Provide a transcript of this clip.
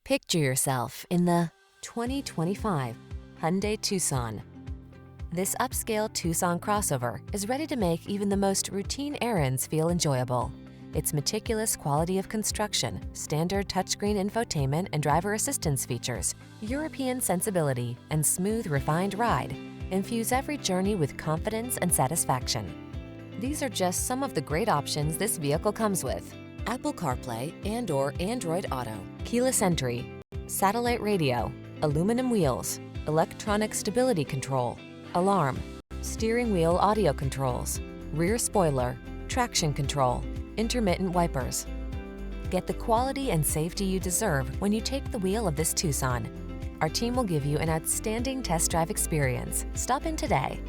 Picture yourself in the 2025 Hyundai Tucson. This upscale Tucson crossover is ready to make even the most routine errands feel enjoyable. Its meticulous quality of construction, standard touchscreen infotainment and driver assistance features, European sensibility, and smooth, refined ride infuse every journey with confidence and satisfaction. These are just some of the great options this vehicle comes with: Apple CarPlay and/or Android Auto, keyless entry, satellite radio, aluminum wheels, electronic stability control, alarm, steering wheel audio controls, rear spoiler, traction control, intermittent wipers. Get the quality and safety you deserve when you take the wheel of this Tucson. Our team will give you an outstanding test drive experience. Stop in today.